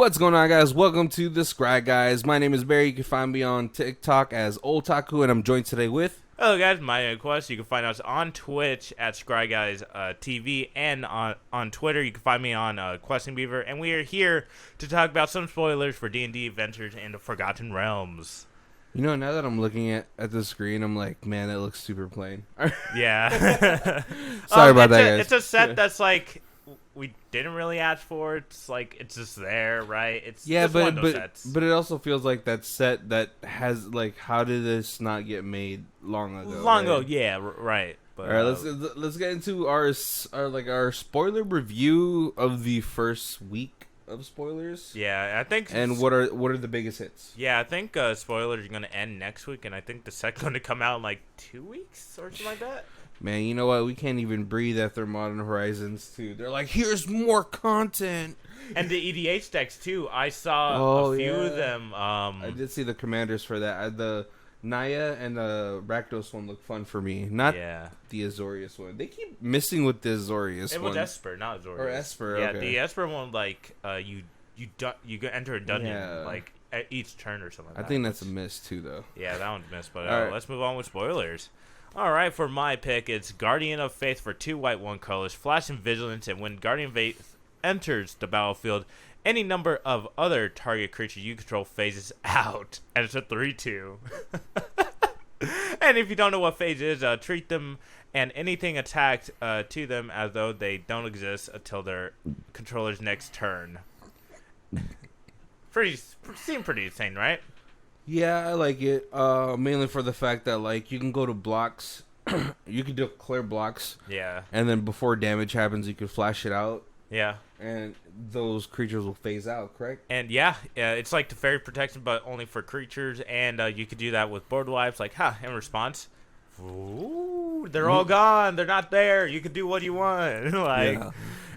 What's going on, guys? Welcome to the Scry Guys. My name is Barry. You can find me on TikTok as Otaku, and I'm joined today with... Hello guys, my name is Quest. You can find us on Twitch at Scry Guys TV and on Twitter. You can find me on Questing Beaver, and we are here to talk about some spoilers for D&D Adventures in the Forgotten Realms. You know, now that I'm looking at the screen, I'm like, man, that looks super plain. Yeah. Sorry about that, guys. It's a set that's like we didn't really ask for. It's like it's just there, right? It's just one of those sets. But it also feels like that set that has like, how did this not get made long ago? Long ago, yeah, right. But, all right, let's get into our spoiler review of the first week of spoilers. Yeah, I think. And what are the biggest hits? Yeah, I think spoilers are going to end next week, and I think the set's going to come out in like 2 weeks or something like that. Man, you know what? We can't even breathe after Modern Horizons 2. They're like, here's more content. And the EDH decks, too. I saw a few of them. I did see the commanders for that. The Naya and the Rakdos one look fun for me. Not the Azorius one. They keep missing with the Azorius one. It was Esper, not Azorius. Or Esper, yeah, okay. The Esper one, like, you enter a dungeon, like, at each turn or something like that. I think that's a miss, too, though. Yeah, that one's missed. But right. Let's move on with spoilers. Alright, for my pick, it's Guardian of Faith for 2 white, 1 colors, Flash and Vigilance, and when Guardian of Faith enters the battlefield, any number of other target creatures you control phases out, and it's a 3/2. And if you don't know what phase is, treat them and anything attacked to them as though they don't exist until their controller's next turn. Seemed pretty insane, right? Yeah, I like it. Mainly for the fact that, like, you can go to blocks. You can declare blocks. Yeah. And then before damage happens, you can flash it out. Yeah. And those creatures will phase out, correct? And yeah, it's like the fairy protection, but only for creatures. And you could do that with board wipes. Like, in response, ooh, they're all gone. They're not there. You can do what you want. Like, yeah.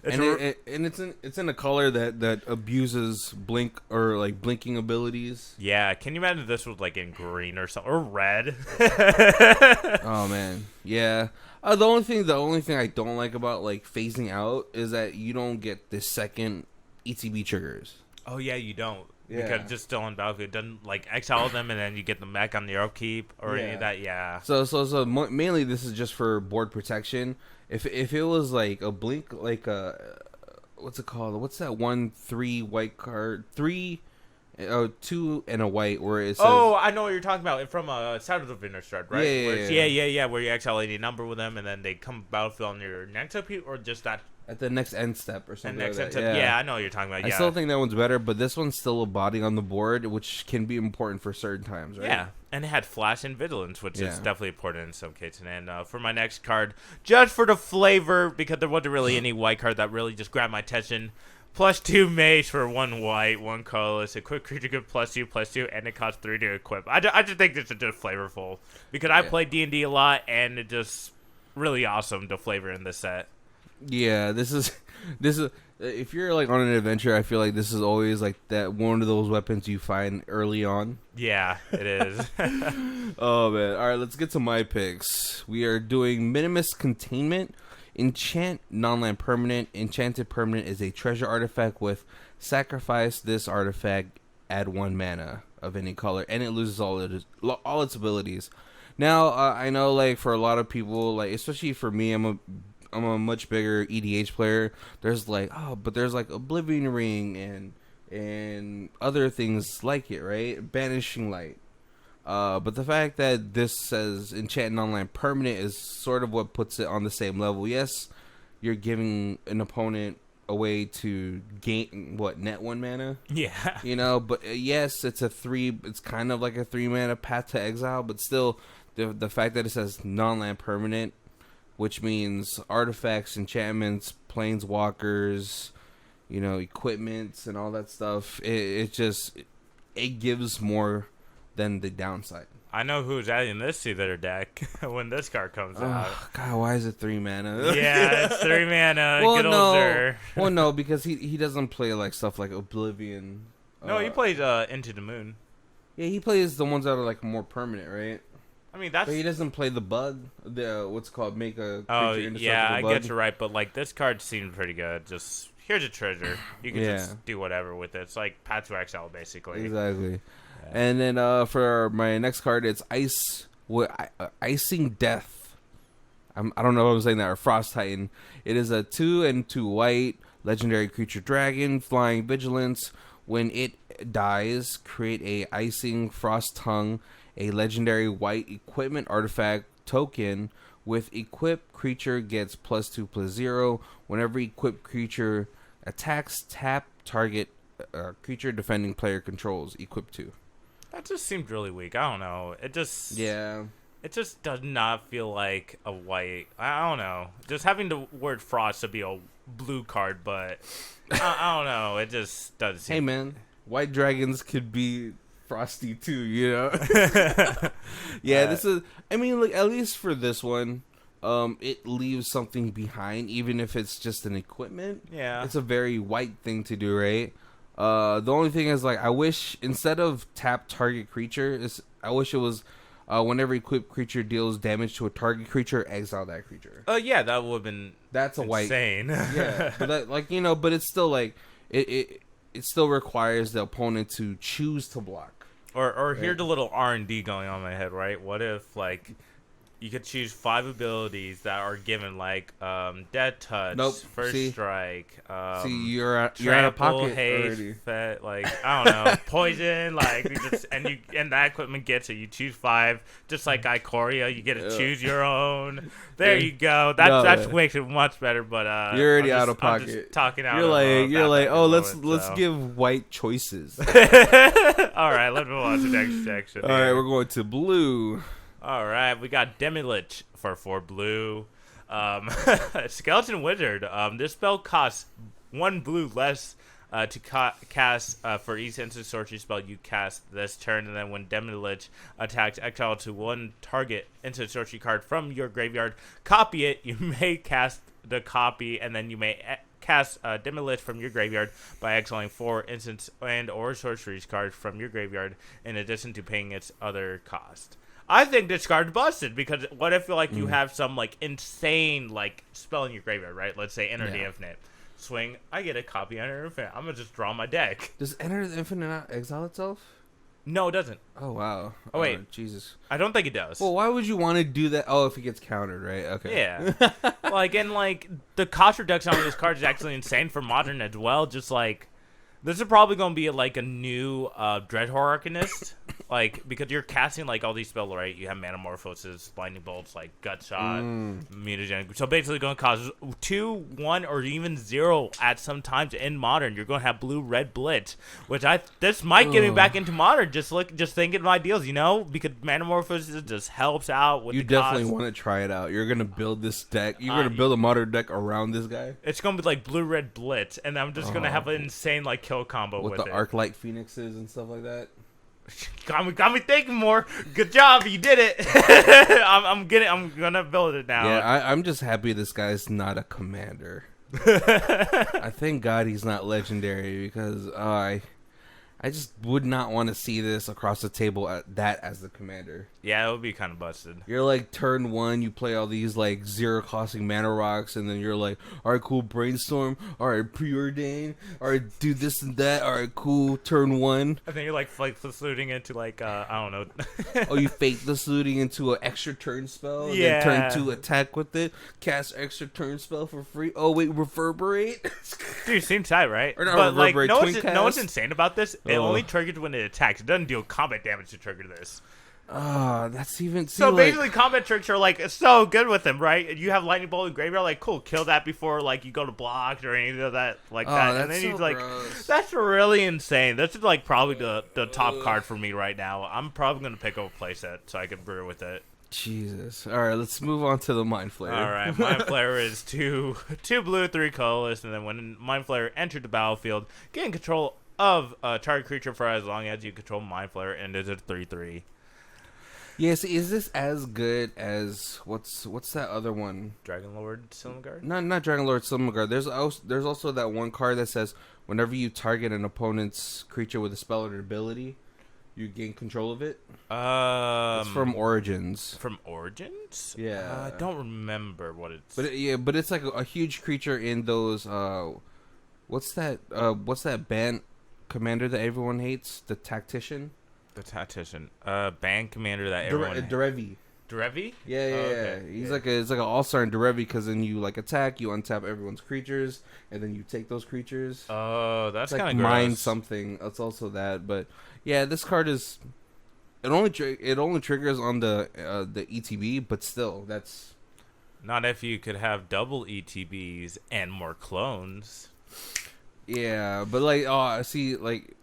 It's in a color that abuses blinking abilities. Yeah, can you imagine if this was like in green or something, or red? Oh man, yeah. The only thing I don't like about like phasing out is that you don't get the second ETB triggers. Oh yeah, you don't. Yeah. Because it's just still on battlefield. It doesn't like exile them and then you get them back on the upkeep or any of that. Yeah. So mainly this is just for board protection. If it was like a blink, like what's it called? What's that 1/3 white card? 2 and a white where it says. Oh, I know what you're talking about. From Side of the Vinderstrad, right? Yeah. Where you exile any number with them and then they come battlefield on your next upkeep, or just that. At the next end step or something like that. Yeah, I know what you're talking about. Yeah. I still think that one's better, but this one's still a body on the board, which can be important for certain times, right? Yeah, and it had Flash and Vigilance, which is definitely important in some cases. And for my next card, just for the flavor, because there wasn't really any white card that really just grabbed my attention, +2 mage for 1 white, 1 colorless. A quick creature could +2/+2, and it costs 3 to equip. I just think this is just flavorful, because I play D&D a lot, and it's just really awesome, the flavor in this set. Yeah, this is if you're like on an adventure, I feel like this is always like that one of those weapons you find early on. Yeah, it is. Oh man. All right, let's get to my picks. We are doing Minimus Containment. Enchant non-land permanent. Enchanted permanent is a treasure artifact with sacrifice this artifact, add 1 mana of any color, and it loses all its abilities. Now, I know like for a lot of people, like especially for me, I'm a much bigger EDH player. There's like there's like Oblivion Ring and other things like it, right? Banishing Light. But the fact that this says enchant non-land permanent is sort of what puts it on the same level. Yes, you're giving an opponent a way to gain net 1 mana. Yeah. You know, but yes, it's kind of like a 3 mana path to exile, but still the fact that it says non-land permanent, which means artifacts, enchantments, planeswalkers, equipments and all that stuff. It gives more than the downside. I know who's adding this to their deck when this card comes out. God, why is it 3 mana? Yeah, it's 3 mana. Well, Good old Zer. Well, no, because he doesn't play like stuff like Oblivion. No, he plays Into the Moon. Yeah, he plays the ones that are like more permanent, right? I mean, that's. But he doesn't play the bug. What's called make a. Oh yeah, I get you right, but like this card seems pretty good. Just here's a treasure. You can Yeah. just do whatever with it. It's like Path to Exile, basically. Exactly. And then for my next card, it's Icing Death. I don't know if I'm saying that, or Frost Titan. It is a 2/2 white legendary creature dragon, flying vigilance. When it dies, create a Icing Frost Tongue, a legendary white equipment artifact token. With equipped creature gets +2/+0. Whenever equipped creature attacks, tap target creature defending player controls. Equip 2. That just seemed really weak. I don't know. It just does not feel like a white. I don't know. Just having the word frost to be a blue card, but I don't know. It just doesn't seem. Hey man, white dragons could be frosty too, you know. This is. I mean, like at least for this one, it leaves something behind, even if it's just an equipment. Yeah, it's a very white thing to do, right? The only thing is, like, I wish instead of tap target creature, I wish it was whenever equipped creature deals damage to a target creature, exile that creature. Yeah, that would have been. That's insane. Yeah, but that, like, you know, but it's still like it still requires the opponent to choose to block. Or hear the little R&D going on in my head, right? What if, like, you could choose 5 abilities that are given, like Dead Touch, First Strike, you're out of pocket already. Like, I don't know, Poison, like, and that equipment gets it. You choose 5, just like Ikoria, you get to choose your own. There you go. That makes it much better. But you're already out of pocket. I'm just talking out. You're like, oh, let's give white choices. All right, let's move on to the next section. All right, we're going to blue. All right, we got Demilich for 4 blue. Skeleton Wizard. This spell costs 1 blue less to cast for each instant sorcery spell you cast this turn, and then when Demilich attacks, exile to 1 target instant sorcery card from your graveyard. Copy it. You may cast the copy, and then you may cast Demilich from your graveyard by exiling 4 instants and or sorceries cards from your graveyard, in addition to paying its other cost. I think this card's busted, because what if like you have some like insane like spell in your graveyard, right? Let's say Enter the Infinite. Swing, I get a copy of Enter the Infinite. I'm gonna just draw my deck. Does Enter the Infinite not exile itself? No, it doesn't. Oh wow. Oh wait, Jesus. I don't think it does. Well, why would you want to do that? Oh, if it gets countered, right? Okay. Yeah. like the cost reduction on this card is actually insane for Modern as well. Just like this is probably gonna be like a new Dread Arcanist. Like, because you're casting, like, all these spells, right? You have Metamorphosis, Lightning Bolts, like, Gut Shot, Mutagenic. So, basically going to cause 2, 1, or even 0 at some times in Modern. You're going to have Blue-Red Blitz, which this might get me back into Modern, just thinking of ideals, you know? Because Metamorphosis just helps out with you the definitely cost. want to try it out. You're going to build this deck. You're going to build a Modern deck around this guy. It's going to be, like, Blue-Red Blitz, and I'm just going to have an insane, like, kill combo with the it. Arc-Light Phoenixes and stuff like that. Got me thinking more. Good job, you did it. I'm gonna build it now. Yeah, I'm just happy this guy's not a commander. I thank God he's not legendary, because I just would not want to see this across the table at that as the commander. Yeah, it would be kind of busted. You're like turn 1, you play all these like 0 costing mana rocks, and then you're like, all right, cool, brainstorm, all right, preordain, all right, do this and that, all right, cool, turn 1. And then you're like saluting into like I don't know. Oh, you fake the saluting into an extra turn spell, and yeah. then turn 2 attack with it, cast extra turn spell for free. Oh wait, reverberate. Dude, seems tight, right? Or not but like, reverberate, no one's insane about this. It only triggers when it attacks. It doesn't deal combat damage to trigger this. That's even so basically combat tricks are like so good with him, right? You have lightning bolt in graveyard, like cool, kill that before like you go to block or anything of that like that. And then so he's like, gross. That's really insane. This is like probably the top card for me right now. I'm probably gonna pick up a playset so I can brew with it. Jesus. All right, let's move on to the Mind Flayer. All right, Mind Flayer is two blue, 3 colorless, and then when Mind Flayer entered the battlefield, gain control of a target creature for as long as you control Mind Flayer, and it's a 3/3. Yes, is this as good as what's that other one? Dragon Lord Silumgar? Not Dragon Lord Silumgar. There's also that one card that says whenever you target an opponent's creature with a spell or ability, you gain control of it. It's from Origins. From Origins? Yeah. I don't remember what it's. But it's like a huge creature in those What's that? What's that band commander that everyone hates? The tactician. The tactician. Band commander that everyone. Derevi. Derevi? Yeah, yeah, Oh, yeah. okay. He's like it's like an all-star in Derevi because then you like attack, you untap everyone's creatures, and then you take those creatures. Oh, that's It's kind like of mine gross. something. It's also that, but yeah, this card is it only triggers on the ETB, but still that's Not if you could have double ETBs and more clones. yeah. But like oh, I see like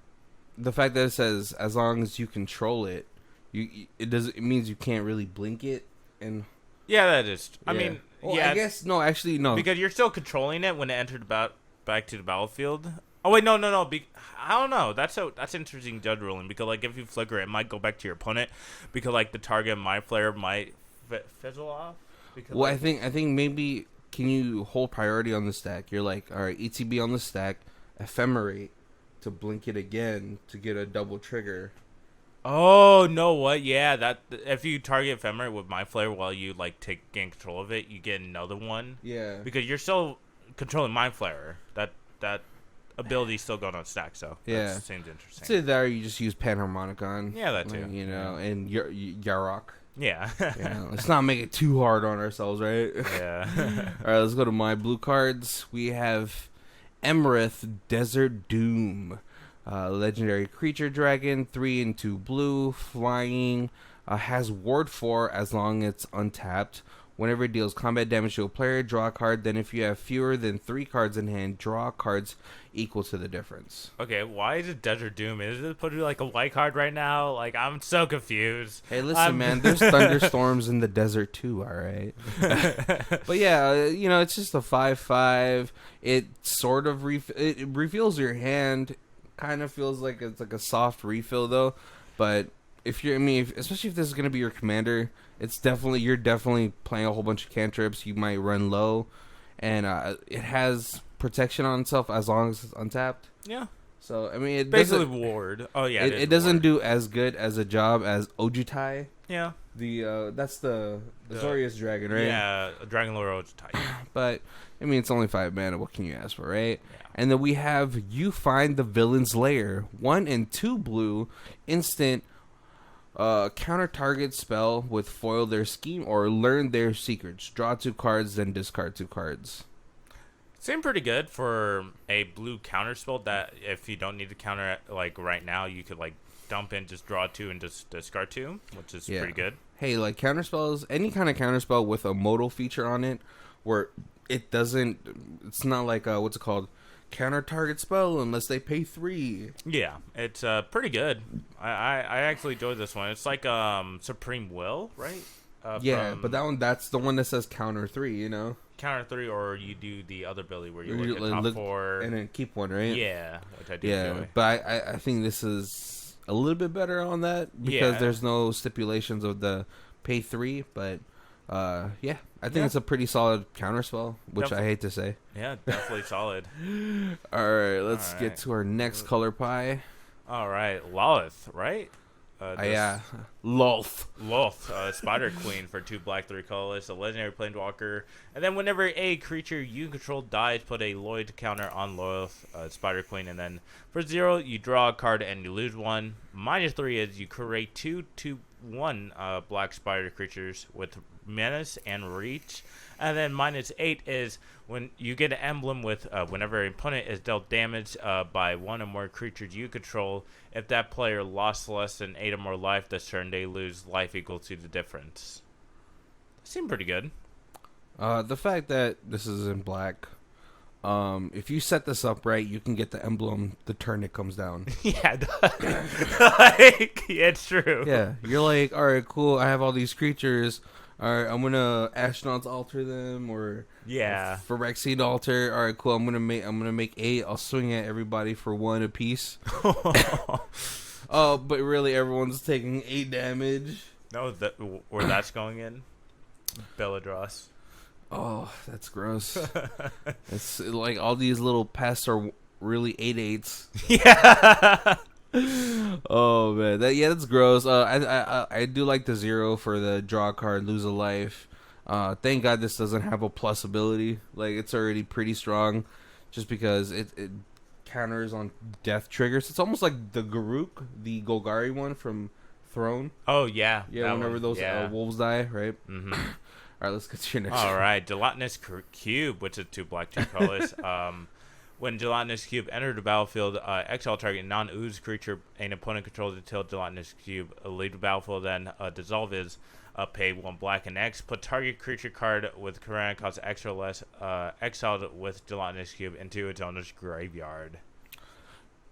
the fact that it says as long as you control it, it means you can't really blink it and Yeah, that is. I yeah. mean, Well, yeah. I guess no, actually no. Because you're still controlling it when it entered back to the battlefield. Oh wait, no. I don't know. That's interesting judge ruling because like if you flicker, it might go back to your opponent because like the target my player might fizzle off. Because, Well, like, I think maybe can you hold priority on the stack? You're like, all right, ETB on the stack, ephemerate to blink it again to get a double trigger. Oh no! What? Yeah, that if you target ephemerate with my player while you like gain control of it, you get another one. Yeah. Because you're still controlling my player. That ability's still going on stack. So Yeah. that seems interesting. It's either that or you just use Panharmonicon. Yeah, that too. Like, you know, and Yarok. Yeah. You know, let's not make it too hard on ourselves, right? Yeah. All right, let's go to my blue cards. We have Emerith Desert Doom. Legendary creature dragon, 3 and 2 blue, flying, has ward 4 as long as it's untapped. Whenever it deals combat damage to a player, draw a card. Then if you have fewer than 3 cards in hand, draw cards equal to the difference. Okay, why is it Desert Doom? Is it put like a white card right now? Like, I'm so confused. Hey, listen, man, there's thunderstorms in the desert too, all right? But yeah, you know, it's just a 5/5. It sort of it reveals your hand. Kind of feels like it's like a soft refill though, but if you're, I mean, especially if this is gonna be your commander, you're definitely playing a whole bunch of cantrips. You might run low, and it has protection on itself as long as it's untapped. Yeah. So I mean, it Basically doesn't, ward. Oh yeah. it doesn't do as good as a job as Ojutai. Yeah. That's the Zorius dragon, right? Yeah, Dragon Lord type. But I mean, it's only 5 mana. What can you ask for, right? Yeah. And then we have You Find the Villain's Lair, 1 and 2 blue, instant. Counter target spell with foil their scheme or learn their secrets. Draw 2 cards, then discard 2 cards. Seemed pretty good for a blue counter spell that if you don't need to counter it like right now, you could like dump in, just draw 2 and just discard 2, which is pretty good. Hey, like counter spells, any kind of counter spell with a modal feature on it, where it's not like what's it called, counter target spell unless they pay 3. Yeah, it's pretty good. I actually enjoyed this one. It's like Supreme Will, right? Yeah, but that's the one that says counter 3. You know, counter 3, or you do the other ability where you You look at top look- 4. and then keep 1, right? Yeah, which I do Yeah, enjoy. but I think this is a little bit better on that because Yeah. there's no stipulations of the pay 3, but yeah, I think Yeah. it's a pretty solid counter spell, which I Definitely. hate to say. Yeah, definitely solid. All right, let's All get right. to our next color pie. All right, Lolith, right? Yeah, Lolth. Loth, Spider Queen for 2 black, 3 colorless, a legendary planeswalker. And then whenever a creature you control dies, put a Lloyd counter on Loth, Spider Queen. And then for 0, you draw a card and you lose 1. -3 is you create 2/1 black spider creatures with menace and reach. And then -8 is when you get an emblem with whenever an opponent is dealt damage by 1 or more creatures you control. If that player lost less than 8 or more life this turn, they lose life equal to the difference. Seemed pretty good. The fact that this is in black, if you set this up right, you can get the emblem the turn it comes down. Yeah, like, yeah, it's true. Yeah, you're like, all right, cool. I have all these creatures. All right, I'm gonna Ashnod's alter them, or Yeah. Phyrexian alter. All right, cool. I'm gonna make 8. I'll swing at everybody for 1 apiece. Oh, but really, everyone's taking 8 damage. No, where that's going in? Belladross. Oh, that's gross. It's like all these little pests are really 8/8s. Yeah. Oh man, that's gross. I do like the 0 for the draw card, lose a life. Thank God this doesn't have a plus ability. Like it's already pretty strong. just because it counters on death triggers. It's almost like the Garuk, the Golgari one from Throne. Oh, yeah. Yeah, whenever those wolves die, right? Mm-hmm. All right, let's get to your next All one. right, Gelatinous Cube, which is 2 black, 2 colorless. When Gelatinous Cube entered the battlefield, exile target non-ooze creature an opponent controls until Gelatinous Cube leave the battlefield, then dissolve is pay 1 black and X. Put target creature card with current cost X or less exiled with Gelatinous Cube into its owner's graveyard.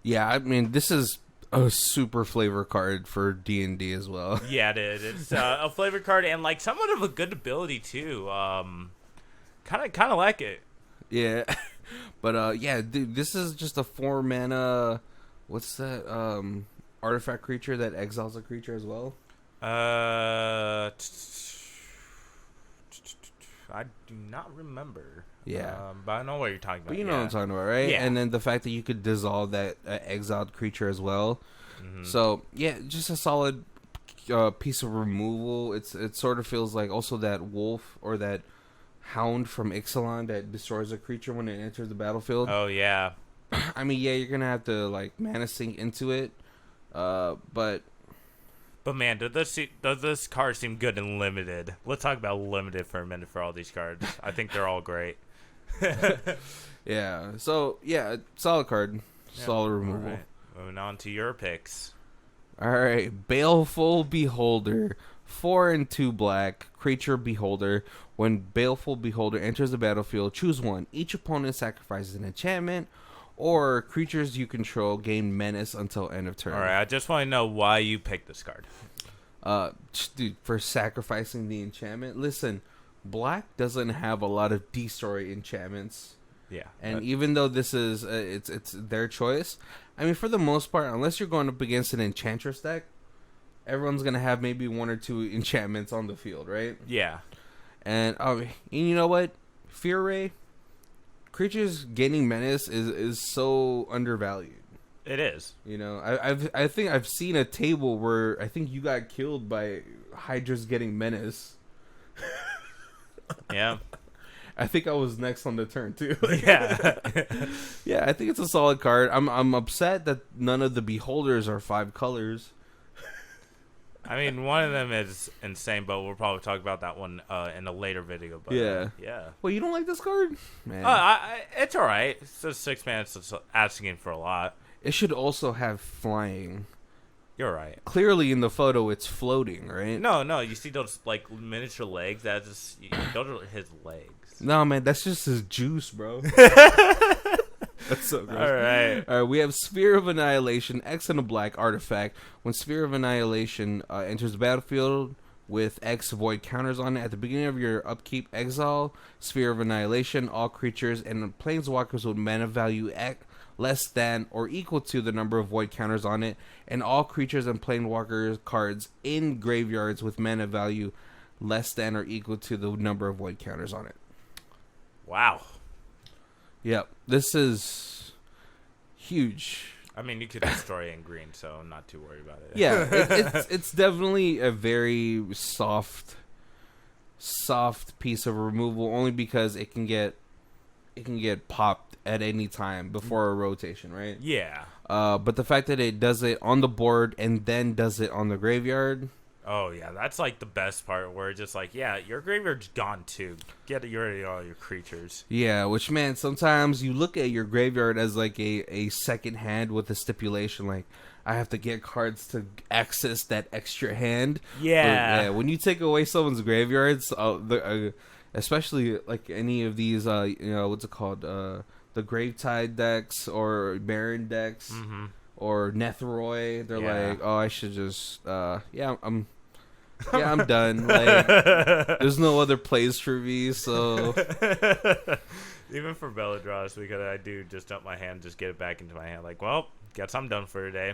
Yeah, I mean, this is a super flavor card for D&D as well. Yeah, it is. It's a flavor card and like somewhat of a good ability too. Kind of like it. Yeah, but yeah, dude, this is just a 4 mana. What's that? Artifact creature that exiles a creature as well. I do not remember. Yeah, but I know what you're talking about. but you know what I'm talking about, right? Yeah. And then the fact that you could dissolve that exiled creature as well. Mm-hmm. So yeah, just a solid piece of removal. It sort of feels like also that wolf or that hound from Ixalan that destroys a creature when it enters the battlefield. Oh yeah. I mean, yeah, you're gonna have to like mana sink into it, but man, does this card seem good and limited? Let's talk about limited for a minute for all these cards. I think they're all great. yeah. So yeah, solid card, solid removal. All right. Moving on to your picks. All right, Baleful Beholder, 4 and 2 black creature beholder. When Baleful Beholder enters the battlefield, choose one. Each opponent sacrifices an enchantment, or creatures you control gain menace until end of turn. All right, I just want to know why you picked this card. Dude, for sacrificing the enchantment. Listen, black doesn't have a lot of D-story enchantments. Yeah, and even though this is it's their choice, I mean, for the most part, unless you're going up against an enchantress deck, everyone's gonna have maybe 1 or 2 enchantments on the field, right? Yeah. And you know what, Fear Ray, creatures gaining menace is so undervalued. It is. You know, I think I've seen a table where I think you got killed by Hydras getting menace. Yeah. I think I was next on the turn too. Yeah. Yeah, I think it's a solid card. I'm upset that none of the beholders are 5 colors. I mean, one of them is insane, but we'll probably talk about that one in a later video. But, Yeah. Yeah. Well, you don't like this card? Man. It's all right. It's just 6 mana. It's asking for a lot. It should also have flying. You're right. Clearly in the photo, it's floating, right? No. You see those like miniature legs? Those are his legs. No, man, that's just his juice, bro. That's so gross. All right. We have Sphere of Annihilation, X and a black artifact. When Sphere of Annihilation enters the battlefield with X void counters on it, at the beginning of your upkeep, exile Sphere of Annihilation. All creatures and planeswalkers with mana value X less than or equal to the number of void counters on it, and all creatures and planeswalkers cards in graveyards with mana value less than or equal to the number of void counters on it. Wow. Yep, this is huge. I mean, you could destroy it in green, so I'm not too worried about it. Yeah, it's definitely a very soft piece of removal, only because it can get popped at any time before a rotation, right? Yeah. But the fact that it does it on the board and then does it on the graveyard. Oh, yeah. That's like the best part where it's just like, yeah, your graveyard's gone too. Get rid of all your creatures. Yeah, which, man, sometimes you look at your graveyard as like a second hand with a stipulation like, I have to get cards to access that extra hand. Yeah. But, yeah, when you take away someone's graveyards, especially like any of these, what's it called? The Gravetide decks or Baron decks. Mm-hmm. Or Nethroi, they're like, oh, I should just, I'm done. Like, there's no other plays for me, so. Even for Belladros, because I do just dump my hand, just get it back into my hand. Like, well, guess I'm done for today.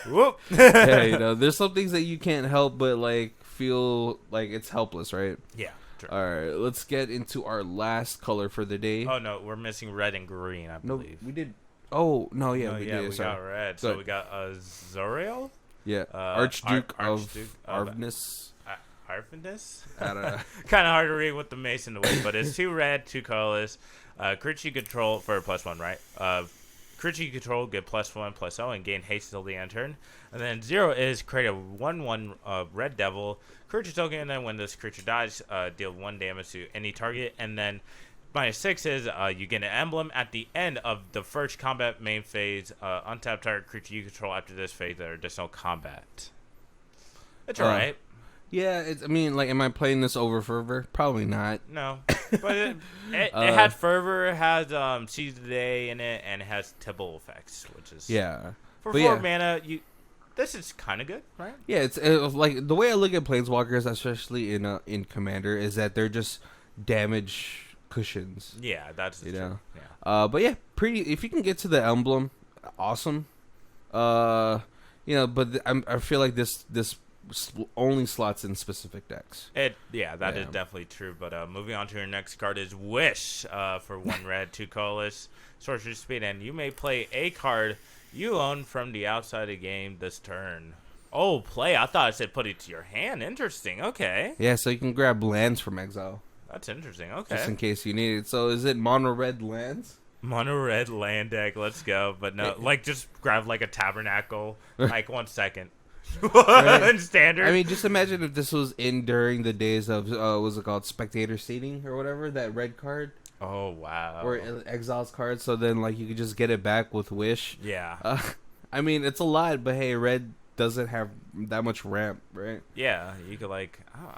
Whoop. Yeah, there's some things that you can't help but like feel like it's helpless, right? Yeah. True. All right, let's get into our last color for the day. Oh no, we're missing red and green, I believe. No, we did. Oh no, yeah, we did. We got red. So we got Zoriel. Yeah, Archduke of Arvnus. Hypheness? I don't know. Kind of hard to read with the mace in the way, but it's 2 red, 2 colorless. Creature you control for a +1, right? Creature you control get +1/+0 and gain haste until the end of turn. And then 0 is create a 1/1 red devil creature token, and then when this creature dies, deal 1 damage to any target. And then -6 is you get an emblem at the end of the first combat main phase. Untap target creature you control after this phase that are additional combat. It's alright. Yeah, I mean, like, am I playing this over Fervor? Probably not. No, but it has Fervor, it has Seize the Day in it, and it has Tibble effects, which is for 4 mana. This is kind of good, right? Yeah, it's like the way I look at Planeswalkers, especially in Commander, is that they're just damage cushions. Yeah, that's true. Yeah. But yeah, pretty. If you can get to the emblem, awesome. But I feel like this only slots in specific decks. That is definitely true. But moving on to your next card is Wish for 1 red, 2 colorless, sorcery speed, and you may play a card you own from the outside of the game this turn. Oh, play! I thought it said put it to your hand. Interesting. Okay. Yeah, so you can grab lands from exile. That's interesting. Okay. Just in case you need it. So is it mono red lands? Mono red land deck. Let's go. But no, just grab like a Tabernacle. Like 1 second. Right. Standard. I mean, just imagine if this was during the days of what's it called, spectator seating or whatever, that red card. Oh wow. Or exiles card. So then, like, you could just get it back with Wish. Yeah. I mean, it's a lot, but hey, red doesn't have that much ramp, right? Yeah, you could I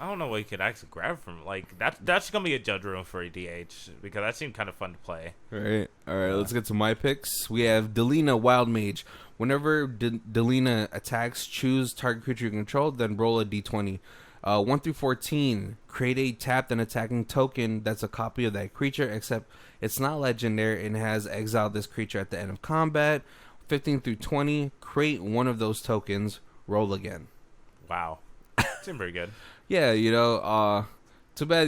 don't know what you could actually grab from. Like that's gonna be a judge room for a DH because that seemed kind of fun to play. Right. All right. Let's get to my picks. We have Delina, Wild Mage. Whenever Delina attacks, choose target creature you control, then roll a d20. 1 through 14, create a tapped and attacking token that's a copy of that creature, except it's not legendary and has exiled this creature at the end of combat. 15 through 20, create one of those tokens, roll again. Wow. Seemed pretty good. Yeah, too bad,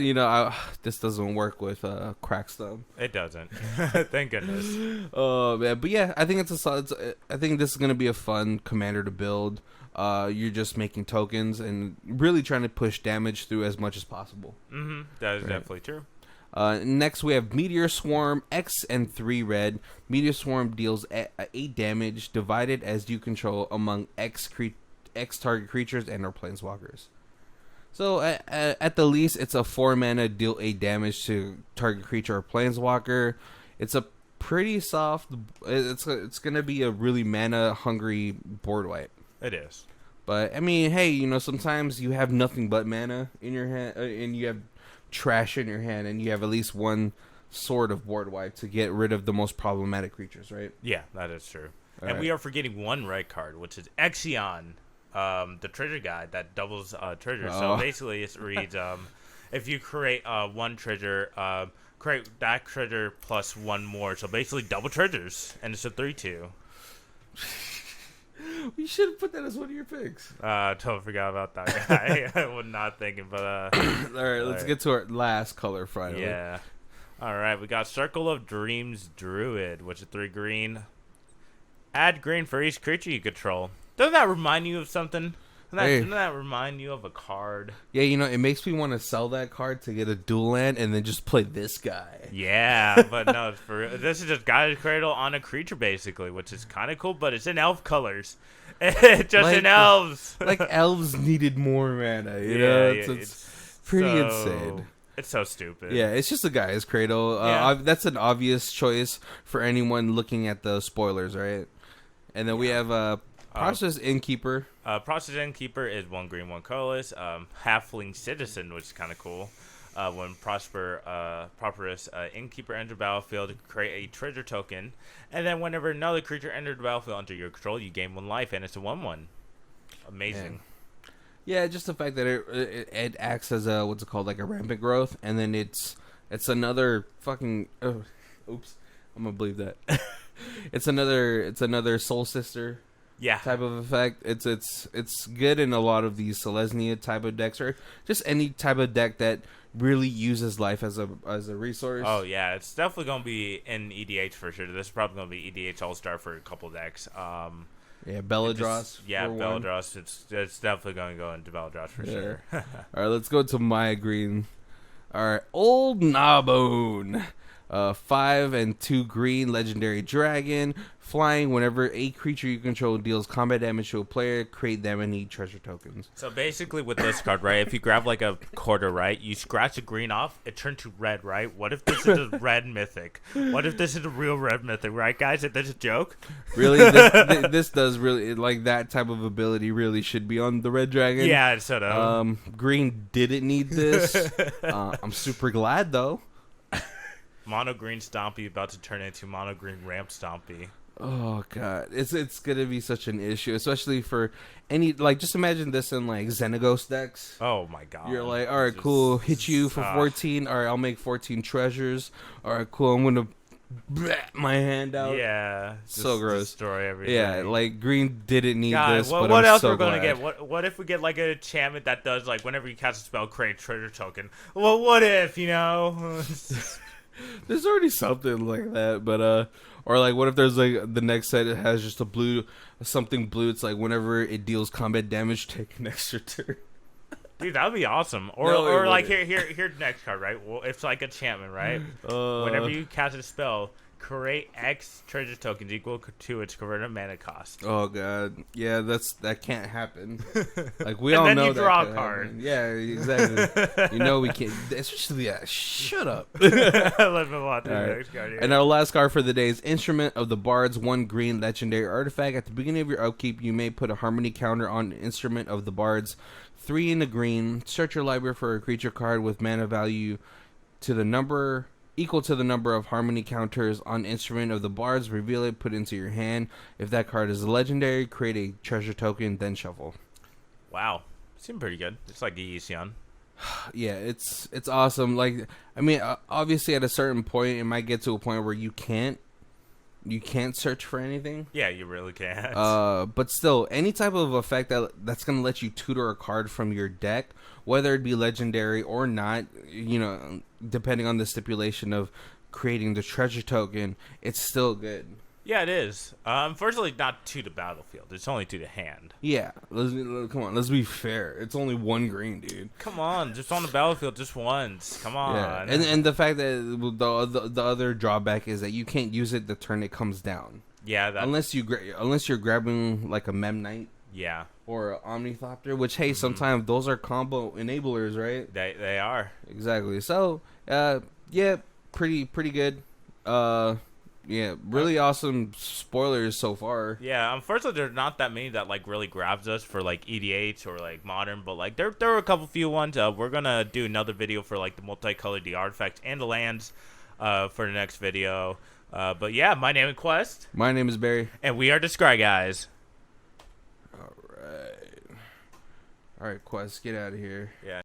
this doesn't work with Crackstone. It doesn't. Thank goodness. Oh, man. But yeah, I think I think this is going to be a fun commander to build. You're just making tokens and really trying to push damage through as much as possible. Mm-hmm. That is definitely true. Next, we have Meteor Swarm, X and 3 red. Meteor Swarm deals 8 damage, divided as you control among X target creatures and or planeswalkers. So, at the least, it's a 4 mana, deal 8 damage to target creature or planeswalker. It's a pretty soft... It's going to be a really mana-hungry board wipe. It is. But, I mean, hey, sometimes you have nothing but mana in your hand, and you have trash in your hand, and you have at least one sort of board wipe to get rid of the most problematic creatures, right? Yeah, that is true. All and right. we are forgetting one red card, which is Exion, the treasure guide that doubles treasure. Oh. So basically it reads, if you create 1 treasure, create that treasure plus 1 more. So basically double treasures, and it's a 3/2. You should have put that as one of your picks. Totally forgot about that guy. I was not thinking, but all right, let's get to our last color finally. Yeah. All right, we got Circle of Dreams Druid, which is 3 green. Add green for each creature you control. Doesn't that remind you of something? Doesn't that remind you of a card? Yeah, it makes me want to sell that card to get a dual land and then just play this guy. Yeah, but no, this is just Guided Cradle on a creature, basically, which is kind of cool, but it's in elf colors. Just in elves. Like elves needed more mana, it's pretty insane. It's so stupid. Yeah, it's just a guy's cradle. That's an obvious choice for anyone looking at the spoilers, right? And then we have Process Innkeeper. Process Innkeeper is 1 green, 1 colorless. Halfling Citizen, which is kind of cool. When Prosperous Innkeeper enters the battlefield, create a treasure token. And then whenever another creature enters the battlefield under your control, you gain 1 life, and it's a 1/1. Amazing. Yeah, just the fact that it acts as a, what's it called, like a rampant growth. And then it's another fucking... oops. I'm going to believe that. It's another Soul Sister... Yeah. Type of effect. It's good in a lot of these Selesnya type of decks, or just any type of deck that really uses life as a resource. Oh yeah, it's definitely gonna be in EDH for sure. This is probably gonna be EDH All Star for a couple decks. Yeah, Belladros. Yeah, for one. Belladros. It's definitely going to go into Belladros for sure. All right, let's go to my green. All right, Old Naboon. 5 and 2 green legendary dragon. Flying whenever a creature you control deals combat damage to a player, create them and need treasure tokens. So basically with this card, right, if you grab like a quarter, right, you scratch a green off, it turned to red, right? What if this is a red mythic? What if this is a real red mythic, right, guys? Is this a joke? Really, this does really, like, that type of ability really should be on the red dragon. Yeah, it should have. Green didn't need this. I'm super glad, though. Mono green Stompy about to turn into mono green ramp Stompy. Oh god, it's gonna be such an issue, especially for any, like, just imagine this in like Xenagos decks. Oh my god. You're like, all right, cool, hit you for 14. All right, I'll make 14 treasures. All right, cool, I'm gonna my hand out. Yeah, so gross. Destroy everything. Yeah, like green didn't need God, this. what but else I'm we're gonna glad. get? What if we get like an enchantment that does like whenever you cast a spell, create a treasure token? Well, what if, you know? There's already something like that, but or like, what if there's like the next set, it has just a blue, something blue. It's like whenever it deals combat damage, take an extra turn. Dude, that would be awesome. Or No, or like here's next card, right? Well, it's like enchantment, right? Whenever you cast a spell, create X treasure tokens equal to its converted mana cost. Oh god, yeah, that can't happen. Like, we And all then know you that draw a can't card. happen. Yeah, exactly. You know we can't. Especially shut up. Let's move on to the All right. next card here. And our last card for the day is Instrument of the Bards, 1 green legendary artifact. At the beginning of your upkeep, you may put a harmony counter on Instrument of the Bards, 3 in the green. Search your library for a creature card with mana value to the number equal to the number of harmony counters on Instrument of the Bards. Reveal it, put it into your hand. If that card is a legendary, create a treasure token, then shuffle. Wow, seemed pretty good. It's like Eison. Yeah, it's awesome. Like, I mean, obviously at a certain point, it might get to a point where you can't search for anything. Yeah, you really can't. But still, any type of effect that's gonna let you tutor a card from your deck, whether it be legendary or not, you know, depending on the stipulation of creating the treasure token, it's still good. Yeah, it is. Unfortunately, not to the battlefield. It's only to the hand. Yeah, come on, let's be fair. It's only 1 green, dude. Come on, just on the battlefield, just once. Come on. Yeah, and the fact that the other drawback is that you can't use it the turn it comes down. Yeah, that. Unless you're grabbing like a Mem Knight. Yeah. Or an Omnithopter, which, hey, sometimes those are combo enablers, right? They are. Exactly. So, yeah, pretty good. Yeah, really awesome spoilers so far. Yeah, unfortunately, there's not that many that like really grabs us for like EDH or like modern, but like there were a couple few ones. We're gonna do another video for like the multicolored, the artifacts, and the lands, for the next video. But yeah, my name is Quest. My name is Barry. And we are the Scry Guys. All right, Quest, get out of here. Yeah.